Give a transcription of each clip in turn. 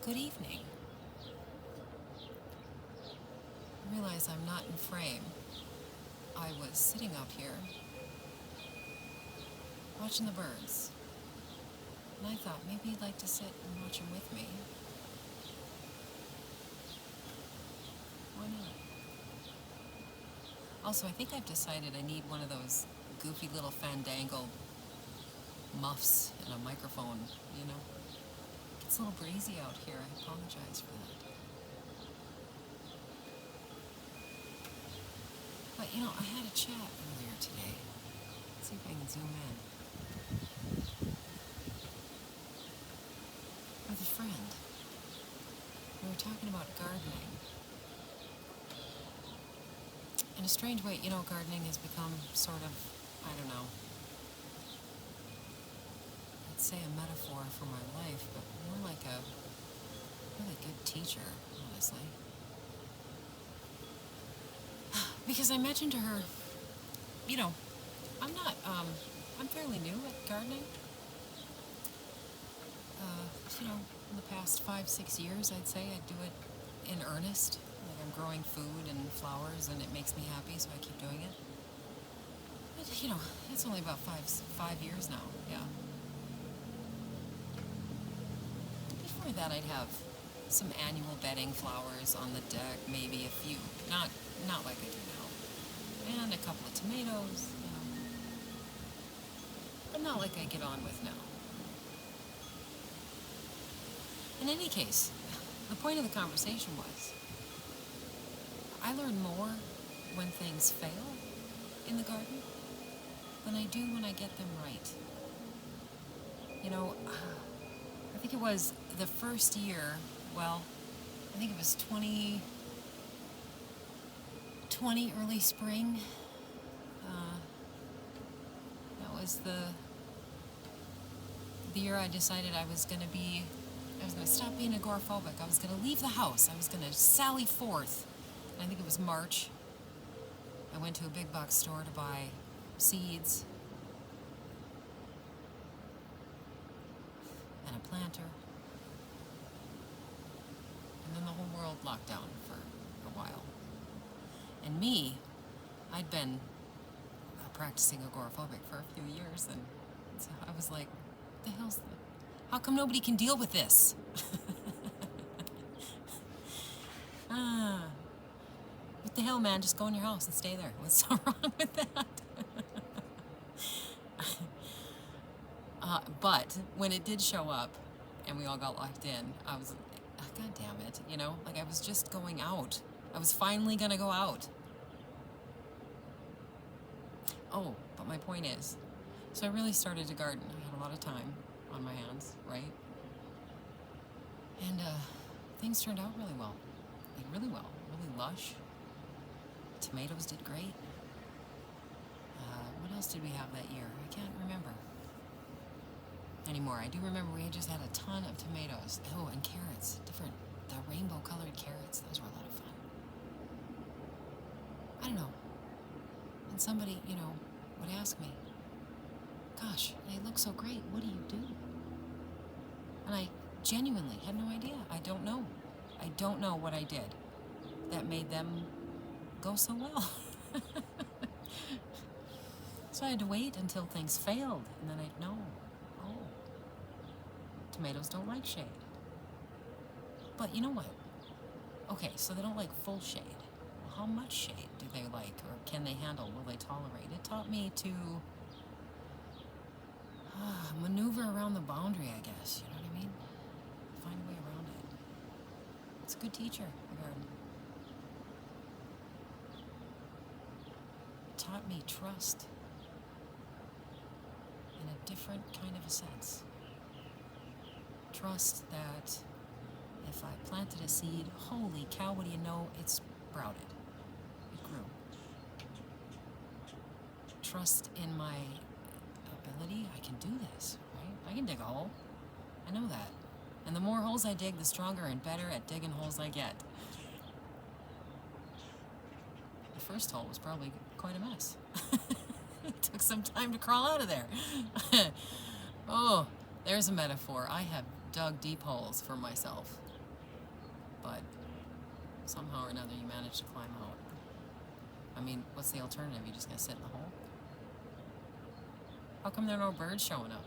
Good evening. I realize I'm not in frame. I was sitting out here watching the birds, and I thought maybe you'd like to sit and watch them with me. Why not? Also, I think I've decided I need one of those goofy little fandangled muffs and a microphone, you know. It's a little breezy out here. I apologize for that. But, I had a chat earlier today. Let's see if I can zoom in. With a friend. We were talking about gardening. In a strange way, gardening has become sort of, I don't know, I'd say a metaphor for my life, but more like a really good teacher, honestly. Because I mentioned to her, I'm fairly new at gardening. In the past 5-6 years, I'd say I do it in earnest. Like I'm growing food and flowers, and it makes me happy, so I keep doing it. But, it's only about 5 years now, yeah. Before that, I'd have some annual bedding flowers on the deck, maybe a few, not like I do now, and a couple of tomatoes, but not like I get on with now. In any case, the point of the conversation was, I learn more when things fail in the garden than I do when I get them right. I think it was the first year, I think it was 2020, early spring. That was the year I decided I was going to stop being agoraphobic. I was going to leave the house. I was going to sally forth. And I think it was March. I went to a big box store to buy seeds and a planter. And then the whole world locked down for a while. And me, I'd been practicing agoraphobic for a few years, and so I was like, what the hell's that? How come nobody can deal with this? What the hell, man? Just go in your house and stay there. What's so wrong with that? But when it did show up and we all got locked in, I was, God damn it, like I was just going out. I was finally going to go out. Oh, but my point is, so I really started to garden. I had a lot of time on my hands, right? And things turned out really well. Like really well. Really lush. Tomatoes did great. What else did we have that year? I can't remember anymore. I do remember we had just had a ton of tomatoes. Oh, and carrots. The rainbow colored carrots. Those were a lot of fun. I don't know. And somebody, would ask me, gosh, they look so great. What do you do? And I genuinely had no idea. I don't know. I don't know what I did that made them go so well. So I had to wait until things failed, and then I'd know, oh, tomatoes don't like shade. But you know what? Okay, so they don't like full shade. Well, how much shade do they like, or can they handle? Will they tolerate? It taught me to maneuver around the boundary, I guess. You know what I mean? Find a way around it. It's a good teacher, the garden. It taught me trust in a different kind of a sense. Trust that if I planted a seed, holy cow, what do you know? It sprouted. It grew. Trust in my ability. I can do this, right? I can dig a hole. I know that. And the more holes I dig, the stronger and better at digging holes I get. The first hole was probably quite a mess. It took some time to crawl out of there. Oh, there's a metaphor. I have dug deep holes for myself. but somehow or another you manage to climb out. I mean, what's the alternative? You just gonna sit in the hole? How come there are no birds showing up?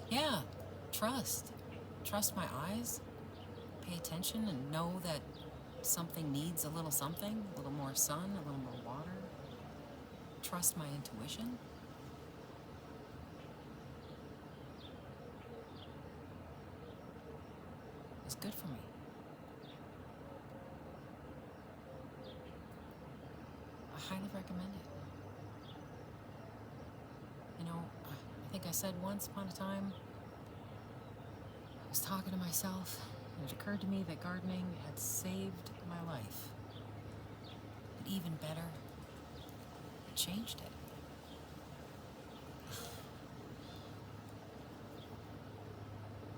Yeah, trust. Trust my eyes. Pay attention and know that something needs a little something, a little more sun, a little more water. Trust my intuition. It's good for me. I highly recommend it. You know, I think I said once upon a time, I was talking to myself, and it occurred to me that gardening had saved my life. But even better, it changed it.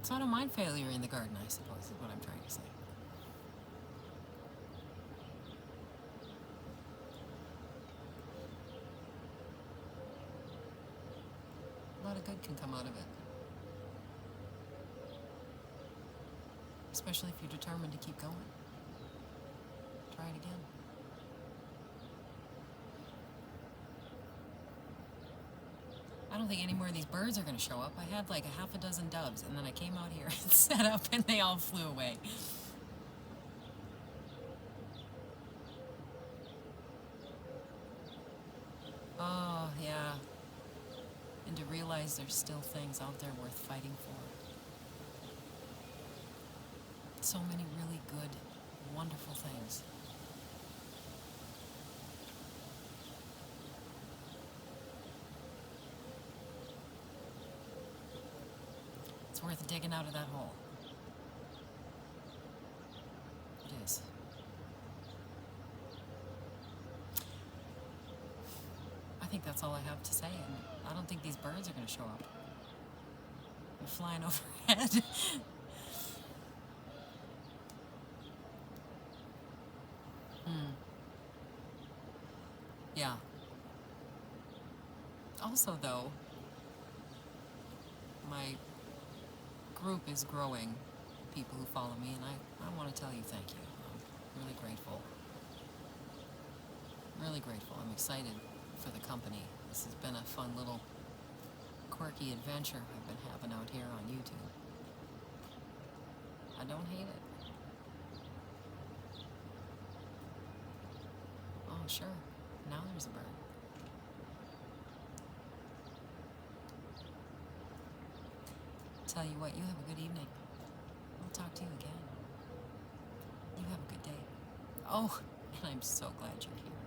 So I don't mind failure in the garden, I suppose, is what I'm trying to say. A lot of good can come out of it. Especially if you're determined to keep going. Try it again. I don't think any more of these birds are going to show up. I had like a half a dozen doves, and then I came out here and set up, and they all flew away. Oh, yeah. And to realize there's still things out there worth fighting for. So many really good, wonderful things. It's worth digging out of that hole. It is. I think that's all I have to say, and I don't think these birds are going to show up. They're flying overhead. Yeah. Also, though, my group is growing, people who follow me, and I want to tell you thank you. I'm really grateful. Really grateful. I'm excited for the company. This has been a fun little quirky adventure I've been having out here on YouTube. I don't hate it. Oh, sure. Now there's a bird. Tell you what, you have a good evening. I'll talk to you again. You have a good day. Oh, and I'm so glad you're here.